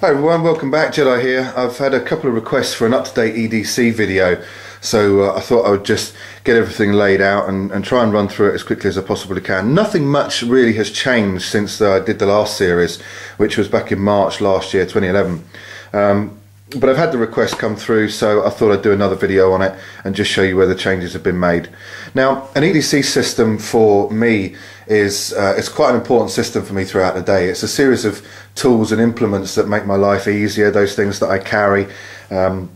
Hi everyone, welcome back. Jedi here. I've had a couple of requests for an up-to-date EDC video, so I thought I would just get everything laid out and try and run through it as quickly as I possibly can. Nothing much really has changed since I did the last series, which was back in March last year, 2011. But I've had the request come through, so I thought I'd do another video on it and just show you where the changes have been made. Now, an EDC system for me is it's quite an important system for me throughout the day. It's a series of tools and implements that make my life easier, those things that I carry, you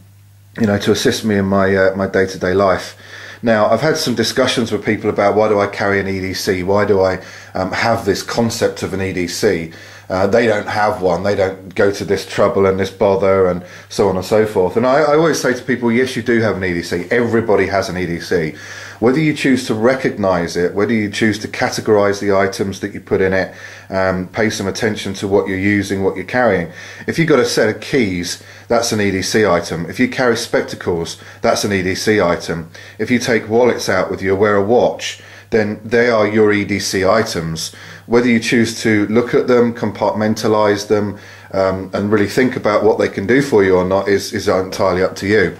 know, to assist me in my my day-to-day life. Now, I've had some discussions with people about why do I carry an EDC? Why do I have this concept of an EDC? They don't have one, they don't go to this trouble and this bother and so on and so forth. And I always say to people, yes, you do have an EDC. Everybody has an EDC. Whether you choose to recognize it, whether you choose to categorize the items that you put in it, pay some attention to what you're using, what you're carrying. If you've got a set of keys, that's an EDC item. If you carry spectacles, that's an EDC item. If you take wallets out with you, wear a watch, then they are your EDC items. Whether you choose to look at them, compartmentalize them, and really think about what they can do for you or not is entirely up to you.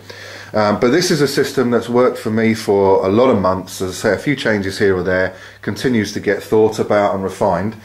But this is a system that's worked for me for a lot of months. As I say, a few changes here or there, continues to get thought about and refined.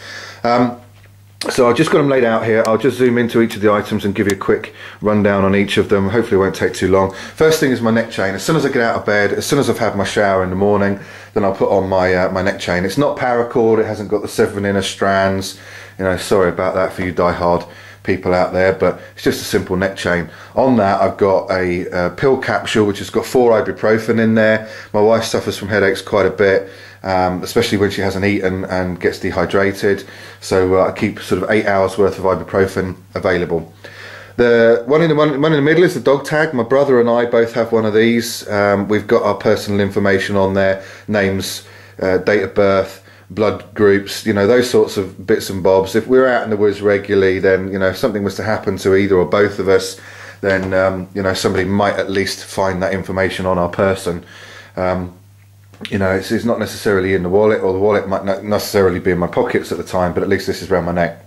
So I've just got them laid out here. I'll just zoom into each of the items and give you a quick rundown on each of them. Hopefully it won't take too long. First thing is my neck chain. As soon as I get out of bed, as soon as I've had my shower in the morning, then I'll put on my my neck chain. It's not paracord, it hasn't got the 7 inner strands. You know, sorry about that for you die-hard people out there, but it's just a simple neck chain. On that I've got a pill capsule which has got 4 ibuprofen in there. My wife suffers from headaches quite a bit, especially when she hasn't eaten and gets dehydrated, so I keep sort of 8 hours worth of ibuprofen available. The one in the middle is the dog tag. My brother and I both have one of these. We've got our personal information on there, names, date of birth, blood groups, you know, those sorts of bits and bobs. If we're out in the woods regularly, then, you know, if something was to happen to either or both of us, then you know, somebody might at least find that information on our person. You know, it's not necessarily in the wallet, or the wallet might not necessarily be in my pockets at the time, but at least this is around my neck.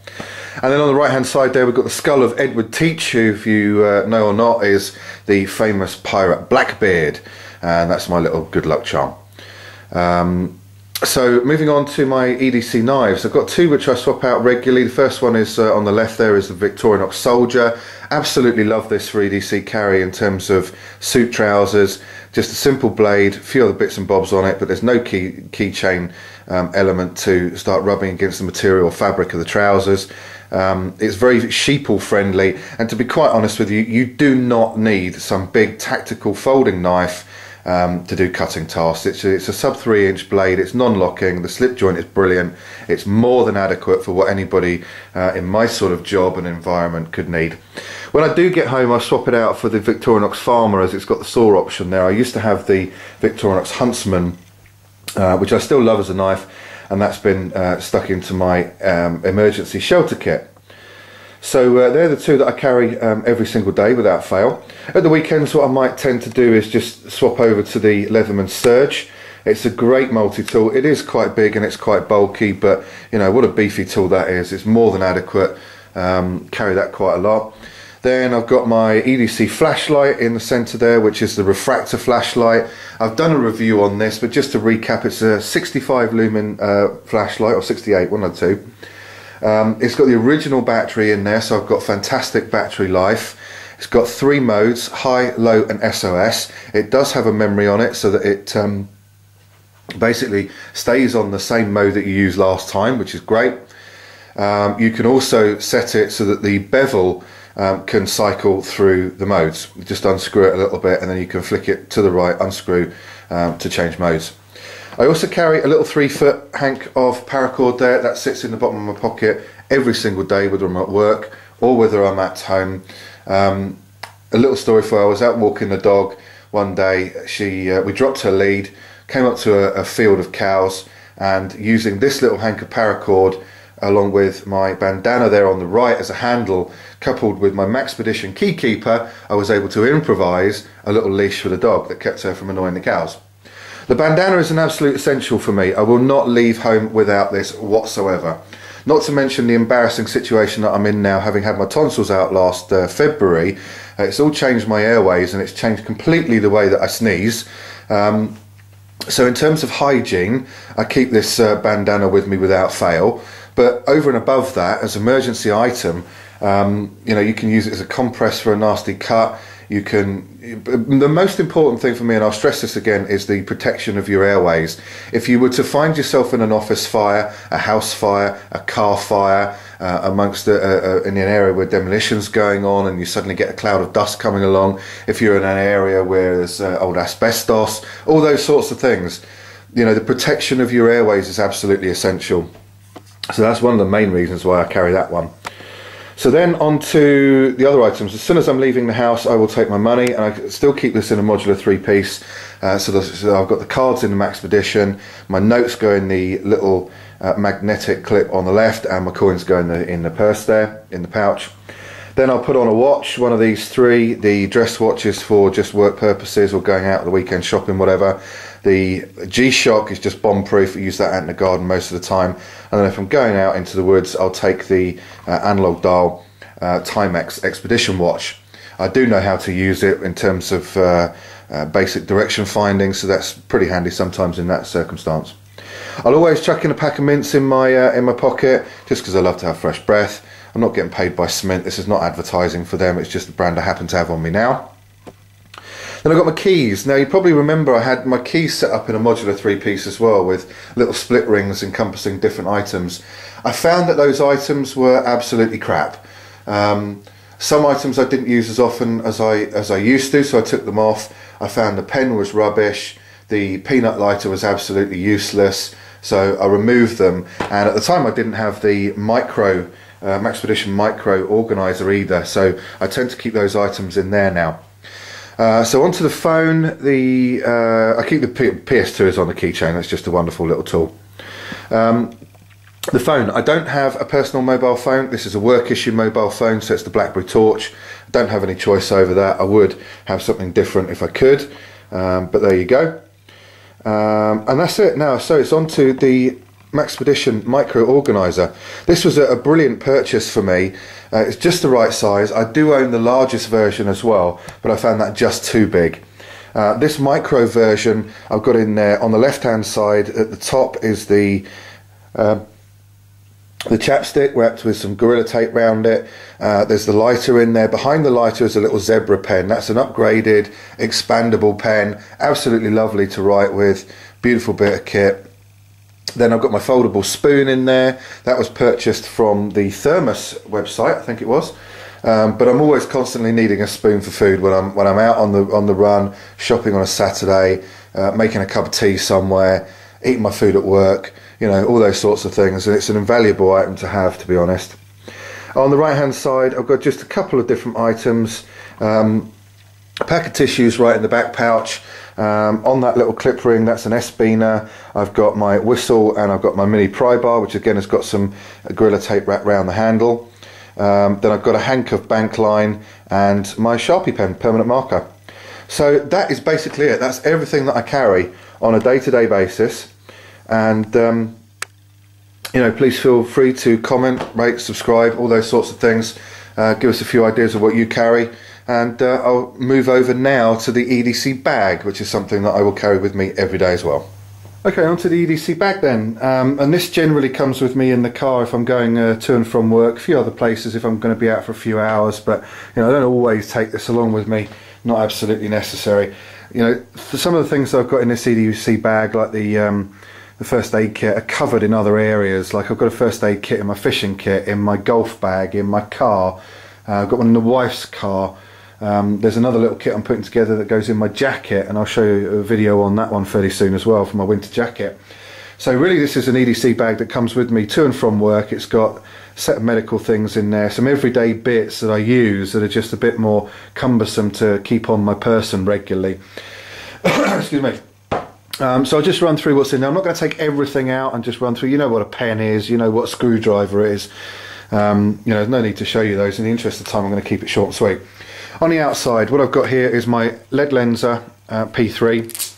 And then on the right hand side there, we've got the skull of Edward Teach, who, if you know or not, is the famous pirate Blackbeard, and that's my little good luck charm. So moving on to my EDC knives, I've got 2 which I swap out regularly. The first one is on the left there, is the Victorinox Soldier. Absolutely love this for EDC carry in terms of suit trousers. Just a simple blade, a few other bits and bobs on it, but there's no keychain element to start rubbing against the material or fabric of the trousers. It's very sheeple friendly, and to be quite honest with you, you do not need some big tactical folding knife to do cutting tasks. It's a sub 3-inch blade, it's non-locking, the slip joint is brilliant, it's more than adequate for what anybody in my sort of job and environment could need. When I do get home, I swap it out for the Victorinox Farmer, as it's got the saw option there. I used to have the Victorinox Huntsman, which I still love as a knife, and that's been stuck into my emergency shelter kit. So they're the 2 that I carry every single day without fail. At the weekends, what I might tend to do is just swap over to the Leatherman Surge. It's a great multi-tool. It is quite big and it's quite bulky, but you know, what a beefy tool that is. It's more than adequate. Carry that quite a lot. Then I've got my EDC flashlight in the center there, which is the refractor flashlight. I've done a review on this, but just to recap, it's a 65 lumen flashlight, or 68, one of the 2. It's got the original battery in there, so I've got fantastic battery life. It's got 3 modes, high, low and SOS. It does have a memory on it, so that it basically stays on the same mode that you used last time, which is great. You can also set it so that the bevel can cycle through the modes. Just unscrew it a little bit and then you can flick it to the right, unscrew to change modes. I also carry a little 3-foot hank of paracord there that sits in the bottom of my pocket every single day, whether I'm at work or whether I'm at home. A little story for her: I was out walking the dog one day. We dropped her lead, came up to a field of cows, and using this little hank of paracord along with my bandana there on the right as a handle, coupled with my Maxpedition key keeper, I was able to improvise a little leash for the dog that kept her from annoying the cows. The bandana is an absolute essential for me. I will not leave home without this whatsoever. Not to mention the embarrassing situation that I'm in now, having had my tonsils out last February. It's all changed my airways, and it's changed completely the way that I sneeze. So in terms of hygiene, I keep this bandana with me without fail. But over and above that, as an emergency item, you know, you can use it as a compress for a nasty cut. You can, the most important thing for me, and I'll stress this again, is the protection of your airways. If you were to find yourself in an office fire, a house fire, a car fire, amongst in an area where demolition's going on, and you suddenly get a cloud of dust coming along, if you're in an area where there's old asbestos, all those sorts of things, you know, the protection of your airways is absolutely essential. So that's one of the main reasons why I carry that one. So then on to the other items. As soon as I'm leaving the house, I will take my money, and I still keep this in a modular 3-piece. So I've got the cards in the Maxpedition, my notes go in the little magnetic clip on the left, and my coins go in the purse there, in the pouch. Then I'll put on a watch, one of these three, the dress watches for just work purposes or going out the weekend shopping, whatever. The G-Shock is just bomb-proof. I use that out in the garden most of the time. And then if I'm going out into the woods, I'll take the analog dial Timex Expedition watch. I do know how to use it in terms of basic direction finding, so that's pretty handy sometimes in that circumstance. I'll always chuck in a pack of mints in my pocket, just because I love to have fresh breath. I'm not getting paid by Smint. This is not advertising for them. It's just the brand I happen to have on me now. Then I've got my keys. Now you probably remember I had my keys set up in a modular 3-piece as well, with little split rings encompassing different items. I found that those items were absolutely crap. Some items I didn't use as often as I used to, so I took them off. I found the pen was rubbish. The peanut lighter was absolutely useless, so I removed them. And at the time I didn't have the micro Maxpedition micro organizer either, so I tend to keep those items in there now. So onto the phone, I keep the PS2s on the keychain. That's just a wonderful little tool. The phone, I don't have a personal mobile phone. This is a work issue mobile phone, so it's the BlackBerry Torch. I don't have any choice over that. I would have something different if I could, but there you go. And that's it now. So it's onto the Maxpedition micro organizer. This was a brilliant purchase for me. It's just the right size. I do own the largest version as well, but I found that just too big. This micro version I've got in there. On the left hand side at the top is the chapstick wrapped with some Gorilla Tape around it. There's the lighter in there. Behind the lighter is a little zebra pen. That's an upgraded expandable pen, absolutely lovely to write with. Beautiful bit of kit. Then I've got my foldable spoon in there. That was purchased from the Thermos website, I think it was. But I'm always constantly needing a spoon for food when I'm out on the run, shopping on a Saturday, making a cup of tea somewhere, eating my food at work, you know, all those sorts of things. And it's an invaluable item to have, to be honest. On the right hand side, I've got just a couple of different items. A pack of tissues right in the back pouch. On that little clip ring, that's an S-beaner. I've got my whistle, and I've got my mini pry bar, which again has got some Gorilla Tape wrapped around the handle. Then I've got a handcuff bank line and my Sharpie pen, permanent marker. So that is basically it. That's everything that I carry on a day-to-day basis. And you know, please feel free to comment, rate, subscribe, all those sorts of things. Give us a few ideas of what you carry. And I'll move over now to the EDC bag, which is something that I will carry with me every day as well. Okay, onto the EDC bag then. And this generally comes with me in the car if I'm going to and from work, a few other places if I'm going to be out for a few hours, but you know, I don't always take this along with me, not absolutely necessary. You know, for some of the things that I've got in this EDC bag, like the first aid kit, are covered in other areas. Like I've got a first aid kit in my fishing kit, in my golf bag, in my car. I've got one in the wife's car. There's another little kit I'm putting together that goes in my jacket, and I'll show you a video on that one fairly soon as well for my winter jacket. So really this is an EDC bag that comes with me to and from work. It's got a set of medical things in there, some everyday bits that I use that are just a bit more cumbersome to keep on my person regularly. Excuse me. So I'll just run through what's in there. I'm not going to take everything out and just run through. You know what a pen is, you know what a screwdriver is. You know, there's no need to show you those. In the interest of time, I'm going to keep it short and sweet. On the outside, what I've got here is my lead lenser P3.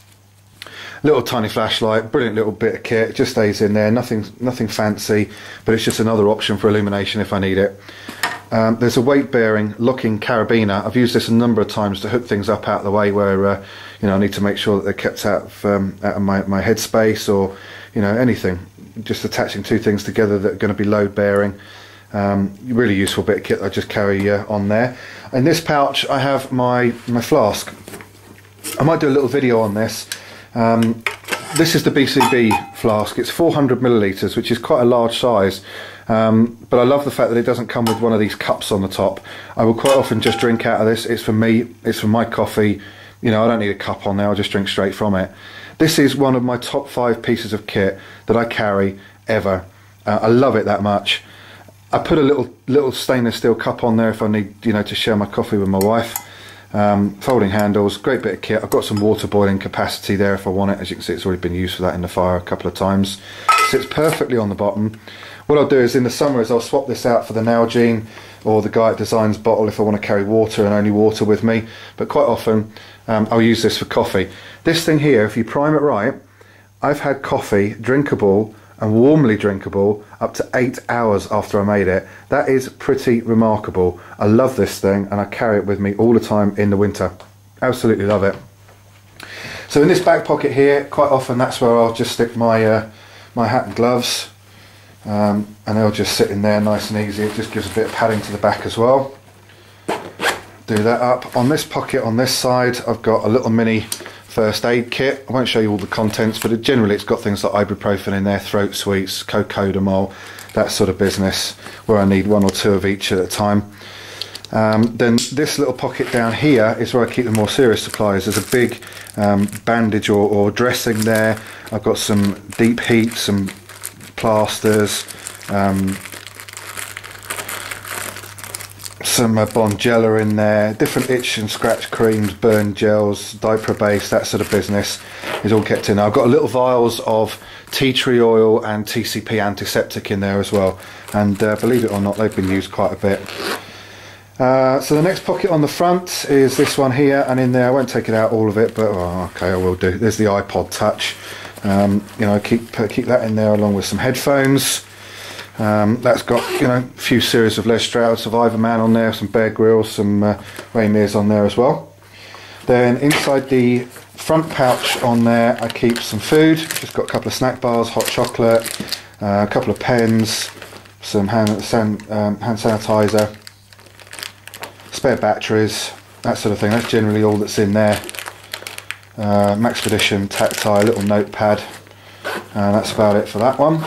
Little tiny flashlight, brilliant little bit of kit, it just stays in there, nothing fancy, but it's just another option for illumination if I need it. There's a weight bearing locking carabiner. I've used this a number of times to hook things up out of the way where I need to make sure that they're kept out of my headspace, or anything, just attaching two things together that are going to be load bearing. Really useful bit of kit I just carry on there. In this pouch I have my flask. I might do a little video on this. This is the BCB flask. It's 400 millilitres, which is quite a large size, but I love the fact that it doesn't come with one of these cups on the top. I will quite often just drink out of this. It's for me, it's for my coffee. I don't need a cup on there, I'll just drink straight from it. This is one of my top 5 pieces of kit that I carry ever. I love it that much. I put a little stainless steel cup on there if I need to share my coffee with my wife. Folding handles, great bit of kit. I've got some water boiling capacity there if I want it. As you can see, it's already been used for that in the fire a couple of times. Sits perfectly on the bottom. What I'll do is in the summer I'll swap this out for the Nalgene or the Guy Designs bottle if I want to carry water and only water with me, but quite often I'll use this for coffee. This thing here, if you prime it right, I've had coffee drinkable and warmly drinkable up to 8 hours after I made it. That is pretty remarkable. I love this thing and I carry it with me all the time in the winter. Absolutely love it. So in this back pocket here, quite often that's where I'll just stick my my hat and gloves, and they'll just sit in there nice and easy. It just gives a bit of padding to the back as well. Do that up. On this pocket on this side I've got a little mini first aid kit. I won't show you all the contents, but generally it's got things like ibuprofen in there, throat sweets, cocodamol, that sort of business, where I need 1 or 2 of each at a time. Then this little pocket down here is where I keep the more serious supplies. There's a big bandage or dressing there. I've got some deep heat, some plasters, some Bonjela in there, different itch and scratch creams, burn gels, diaper base, that sort of business is all kept in there. I've got little vials of tea tree oil and TCP antiseptic in there as well, and believe it or not, they've been used quite a bit. So the next pocket on the front is this one here, and in there, I won't take it out all of it, but okay, I will do. There's the iPod Touch. Keep that in there along with some headphones. That's got a few series of Les Stroud Survivor Man on there, some Bear Grylls, some Ray Mears on there as well. Then inside the front pouch on there I keep some food. Just got a couple of snack bars, hot chocolate, a couple of pens, some hand sanitizer, spare batteries, that sort of thing. That's generally all that's in there. Maxpedition tactile little notepad, and that's about it for that one.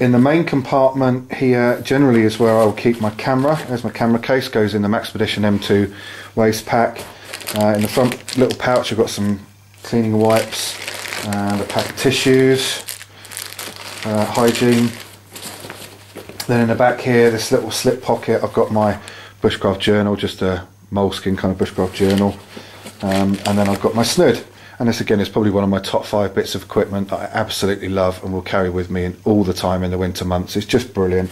In the main compartment here generally is where I'll keep my camera. There's my camera case, goes in the Maxpedition M2 waste pack. In the front little pouch I've got some cleaning wipes and a pack of tissues, hygiene. Then in the back here, this little slip pocket, I've got my bushcraft journal, just a moleskin kind of bushcraft journal, and then I've got my snood. And this again is probably one of my top 5 bits of equipment I absolutely love and will carry with me all the time in the winter months. It's just brilliant.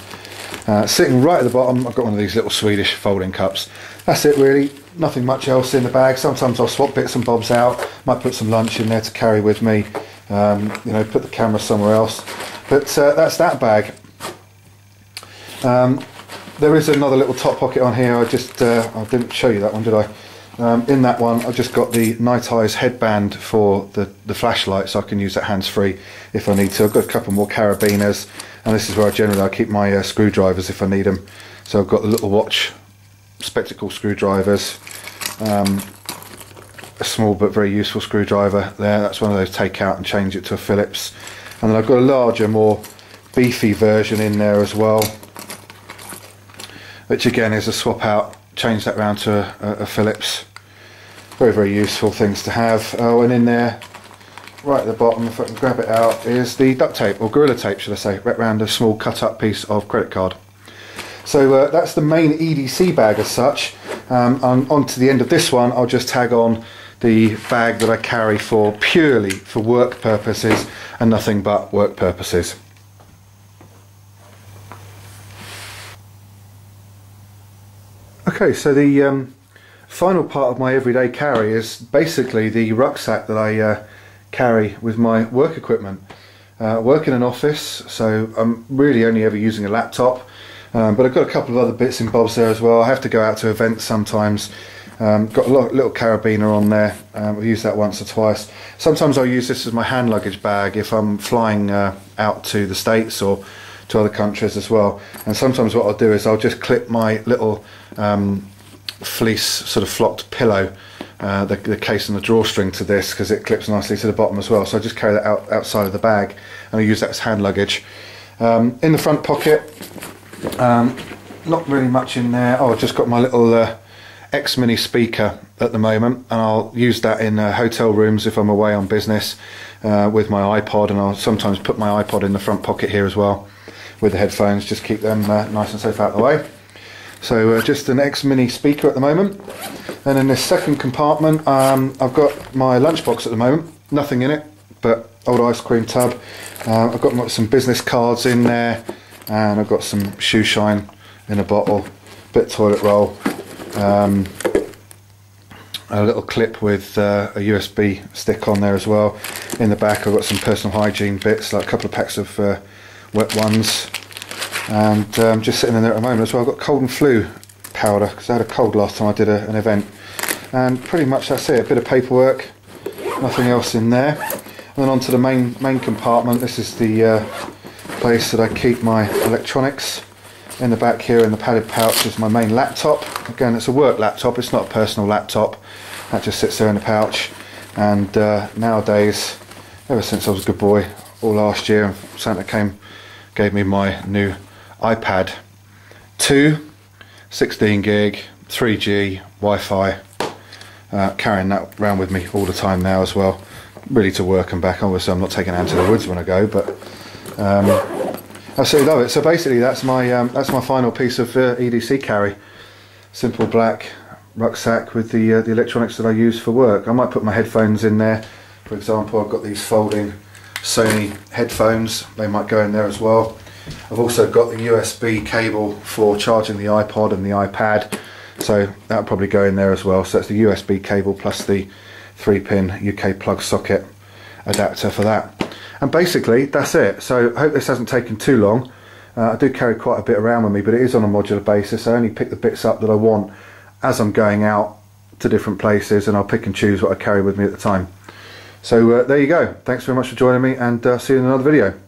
Sitting right at the bottom, I've got one of these little Swedish folding cups. That's it really, nothing much else in the bag. Sometimes I'll swap bits and bobs out, might put some lunch in there to carry with me, put the camera somewhere else. But that's that bag. There is another little top pocket on here. I didn't show you that one, did I? In that one I've just got the Night Eyes headband for the flashlight, so I can use that hands-free if I need to. I've got a couple more carabiners, and this is where I keep my screwdrivers if I need them. So I've got the little watch spectacle screwdrivers, a small but very useful screwdriver there. That's one of those take out and change it to a Phillips. And then I've got a larger, more beefy version in there as well, which again is a swap out, change that round to a Phillips. Very, very useful things to have. Oh, and in there, right at the bottom, if I can grab it out, is the duct tape, or Gorilla Tape should I say, wrapped around a small cut up piece of credit card. So that's the main EDC bag as such. On to the end of this one, I'll just tag on the bag that I carry purely for work purposes and nothing but work purposes. Okay, so the final part of my everyday carry is basically the rucksack that I carry with my work equipment. Work in an office, so I'm really only ever using a laptop, but I've got a couple of other bits and bobs there as well. I have to go out to events sometimes. Got a little carabiner on there. I've used that once or twice. Sometimes I'll use this as my hand luggage bag if I'm flying out to the States or to other countries as well. And sometimes what I'll do is I'll just clip my little fleece sort of flocked pillow, the case and the drawstring to this, because it clips nicely to the bottom as well. So I just carry that outside of the bag and I use that as hand luggage. In the front pocket, not really much in there. Oh, I've just got my little X Mini speaker at the moment, and I'll use that in hotel rooms if I'm away on business with my iPod, and I'll sometimes put my iPod in the front pocket here as well with the headphones, just keep them nice and safe out of the way. So just an X Mini speaker at the moment. And in this second compartment, I've got my lunchbox at the moment, nothing in it but old ice cream tub. I've got some business cards in there, and I've got some shoe shine in a bottle, bit of toilet roll, a little clip with a USB stick on there as well. In the back I've got some personal hygiene bits, like a couple of packs of wet ones, and just sitting in there at the moment as well. I've got cold and flu powder because I had a cold last time I did an event, and pretty much that's it. A bit of paperwork, nothing else in there. And then onto the main compartment. This is the place that I keep my electronics. In the back here in the padded pouch is my main laptop. Again, it's a work laptop, it's not a personal laptop. That just sits there in the pouch. And nowadays, ever since I was a good boy, all last year, Santa gave me my new iPad 2, 16 gig, 3G, Wi-Fi. Carrying that around with me all the time now as well. Really to work and back. Obviously I'm not taking it out to the woods when I go, but I absolutely love it. So basically that's my final piece of EDC carry. Simple black rucksack with the electronics that I use for work. I might put my headphones in there. For example, I've got these folding Sony headphones. They might go in there as well. I've also got the USB cable for charging the iPod and the iPad. So that'll probably go in there as well. So that's the USB cable plus the 3-pin UK plug socket adapter for that. And basically that's it. So I hope this hasn't taken too long. I do carry quite a bit around with me, but it is on a modular basis. I only pick the bits up that I want as I'm going out to different places, and I'll pick and choose what I carry with me at the time. So there you go. Thanks very much for joining me, and see you in another video.